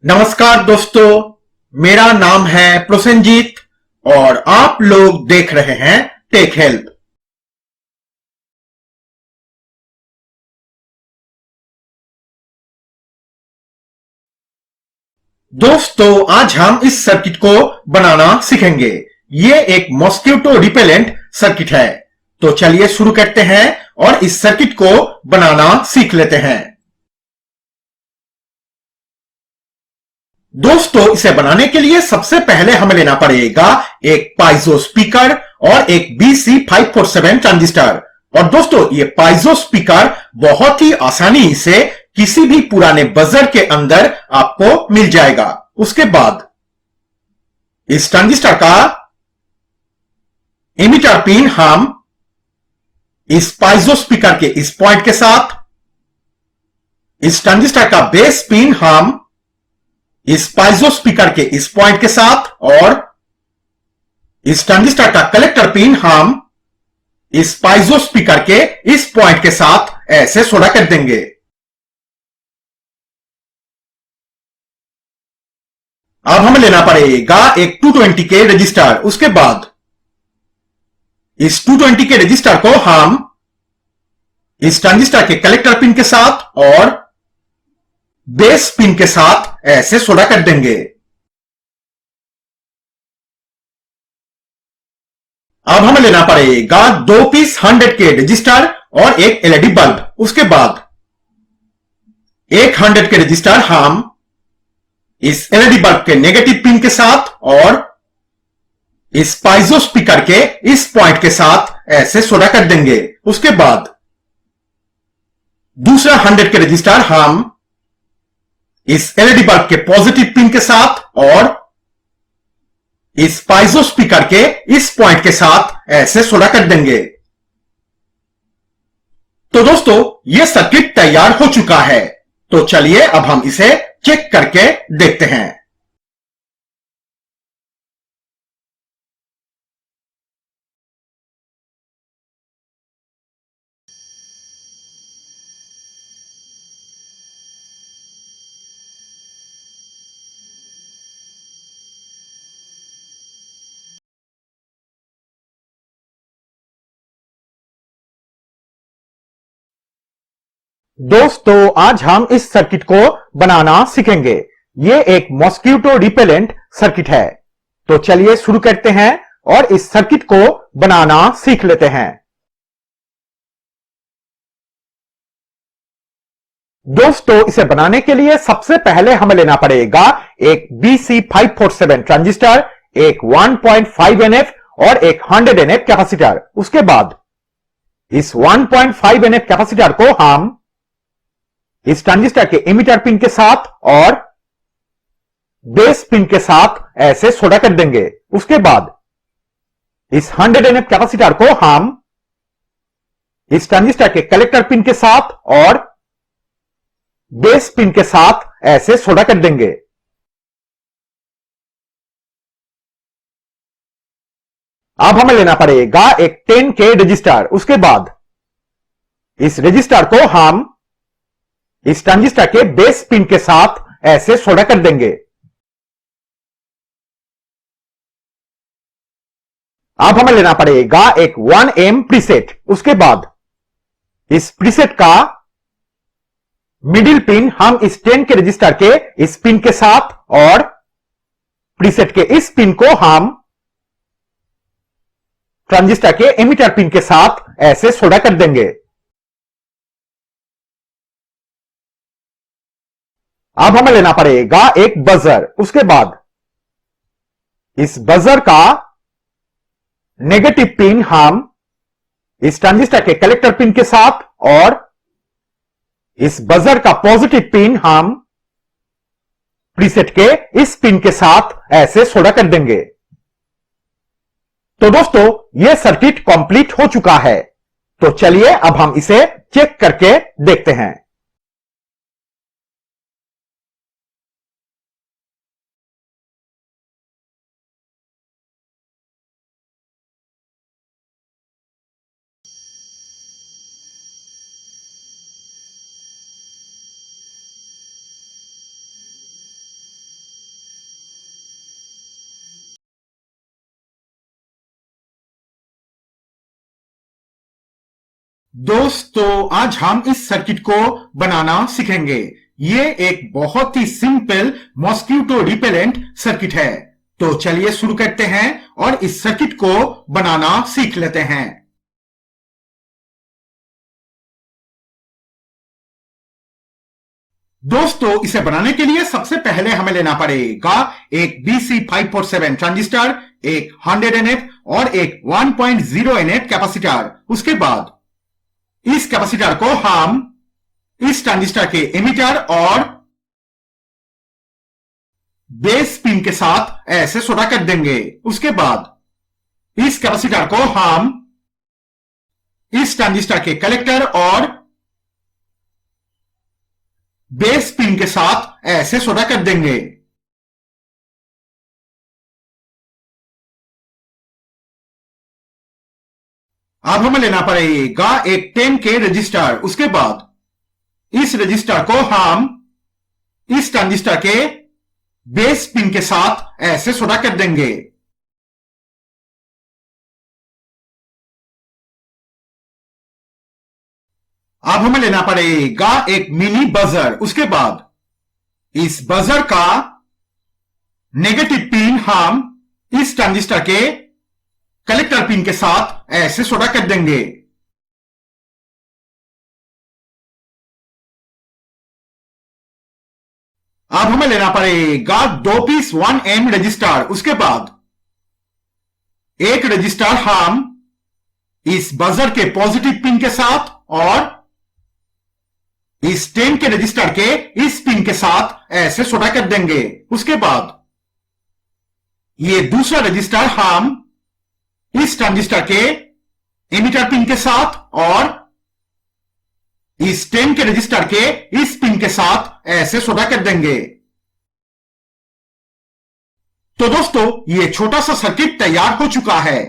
नमस्कार दोस्तों, मेरा नाम है प्रोसेनजीत और आप लोग देख रहे हैं टेक हेल्प। दोस्तों, आज हम इस सर्किट को बनाना सीखेंगे। ये एक मॉस्किटो रिपेलेंट सर्किट है। तो चलिए शुरू करते हैं और इस सर्किट को बनाना सीख लेते हैं। दोस्तों, इसे बनाने के लिए सबसे पहले हमें लेना पड़ेगा एक पाइजो स्पीकर और एक BC547 ट्रांजिस्टर। और दोस्तों, ये पाइजो स्पीकर बहुत ही आसानी से किसी भी पुराने बजर के अंदर आपको मिल जाएगा। उसके बाद इस ट्रांजिस्टर का एमिटर पिन हम इस पाइजो स्पीकर के इस पॉइंट के साथ, इस ट्रांजिस्टर का बेस पिन हम इस पाइजो स्पीकर के इस पॉइंट के साथ और इस ट्रांजिस्टर का कलेक्टर पिन हम इस पाइजो स्पीकर के इस पॉइंट के साथ ऐसे सोल्डर कर देंगे। अब हमें लेना पड़ेगा एक 220 के रजिस्टर। उसके बाद इस 220 के रजिस्टर को हम इस ट्रांजिस्टर के कलेक्टर पिन के साथ और बेस पिन के साथ ऐसे सोल्डर कर देंगे। अब हमें लेना पड़ेगा 2 पीस 100 के रजिस्टर और एक एलईडी बल्ब। उसके बाद एक 100 के रजिस्टर हम इस एलईडी बल्ब के नेगेटिव पिन के साथ और इस पाइजो स्पीकर के इस पॉइंट के साथ ऐसे सोल्डर कर देंगे। उसके बाद दूसरा 100 के रजिस्टर हम इस एलईडी बल्ब के पॉजिटिव पिन के साथ और इस पाइजो स्पीकर के इस पॉइंट के साथ ऐसे सोल्डर कर देंगे। तो दोस्तों, यह सर्किट तैयार हो चुका है। तो चलिए अब हम इसे चेक करके देखते हैं। दोस्तों, आज हम इस सर्किट को बनाना सीखेंगे। यह एक मॉस्किटो रिपेलेंट सर्किट है। तो चलिए शुरू करते हैं और इस सर्किट को बनाना सीख लेते हैं। दोस्तों, इसे बनाने के लिए सबसे पहले हमें लेना पड़ेगा एक BC547 ट्रांजिस्टर, एक 1.5 NF और एक 100 NF कैपेसिटर। उसके बाद इस 1.5 NF कैपेसिटर को हम इस ट्रांजिस्टर के एमिटर पिन के साथ और बेस पिन के साथ ऐसे सोल्डर कर देंगे। उसके बाद इस 100 NF कैपेसिटर को हम इस ट्रांजिस्टर के कलेक्टर पिन के साथ और बेस पिन के साथ ऐसे सोल्डर कर देंगे। अब हमें लेना पड़ेगा एक 10 के रजिस्टर। उसके बाद इस रजिस्टर को हम इस ट्रांजिस्टर के बेस पिन के साथ ऐसे सोल्डर कर देंगे। अब हमें लेना पड़ेगा एक 1M प्रीसेट। उसके बाद इस प्रीसेट का मिडिल पिन हम इस 10 के रजिस्टर के इस पिन के साथ और प्रीसेट के इस पिन को हम ट्रांजिस्टर के एमिटर पिन के साथ ऐसे सोल्डर कर देंगे। अब हमें लेना पड़ेगा एक बजर। उसके बाद इस बजर का नेगेटिव पिन हम इस ट्रांजिस्टर के कलेक्टर पिन के साथ और इस बजर का पॉजिटिव पिन हम प्रीसेट के इस पिन के साथ ऐसे सोल्डर कर देंगे। तो दोस्तों, यह सर्किट कंप्लीट हो चुका है। तो चलिए अब हम इसे चेक करके देखते हैं। दोस्तों आज हम इस सर्किट को बनाना सीखेंगे। ये एक बहुत ही सिंपल मॉस्किटो रिपेलेंट सर्किट है। तो चलिए शुरू करते हैं और इस सर्किट को बनाना सीख लेते हैं। दोस्तों इसे बनाने के लिए सबसे पहले हमें लेना पड़ेगा एक BC547 ट्रांजिस्टर, एक 100 NF और एक 1.0 NF कैपेसिटर। उसके बाद इस कैपेसिटर को हम इस ट्रांजिस्टर के एमिटर और बेस पिन के साथ ऐसे सोल्डर कर देंगे। उसके बाद इस कैपेसिटर को हम इस ट्रांजिस्टर के कलेक्टर और बेस पिन के साथ ऐसे सोल्डर कर देंगे। अब हमें लेना पड़ेगा एक 10K रजिस्टर। उसके बाद इस रजिस्टर को हम इस ट्रांजिस्टर के बेस पिन के साथ ऐसे सोल्डर कर देंगे। अब हमें लेना पड़ेगा एक मिनी बजर। उसके बाद इस बजर का नेगेटिव पिन हम इस ट्रांजिस्टर के कलेक्टर पिन के साथ ऐसे सोल्डर कर देंगे। अब हमें लेना पड़ेगा 2 पीस 1M रजिस्टर। उसके बाद एक रजिस्टर हम इस बजर के पॉजिटिव पिन के साथ और इस 10 के रजिस्टर के इस पिन के साथ ऐसे सोल्डर कर देंगे। उसके बाद ये दूसरा रजिस्टर हम इस ट्रांजिस्टर के एमिटर पिन के साथ और इस 10 के रजिस्टर के इस पिन के साथ ऐसे सोल्डर कर देंगे। तो दोस्तों ये छोटा सा सर्किट तैयार हो चुका है।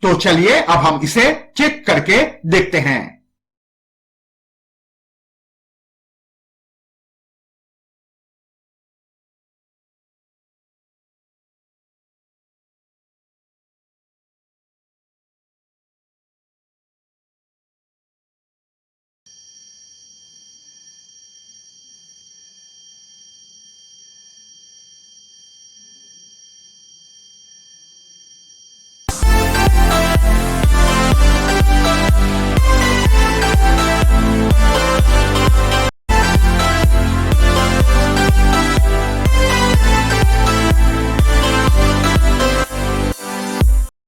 तो चलिए अब हम इसे चेक करके देखते हैं।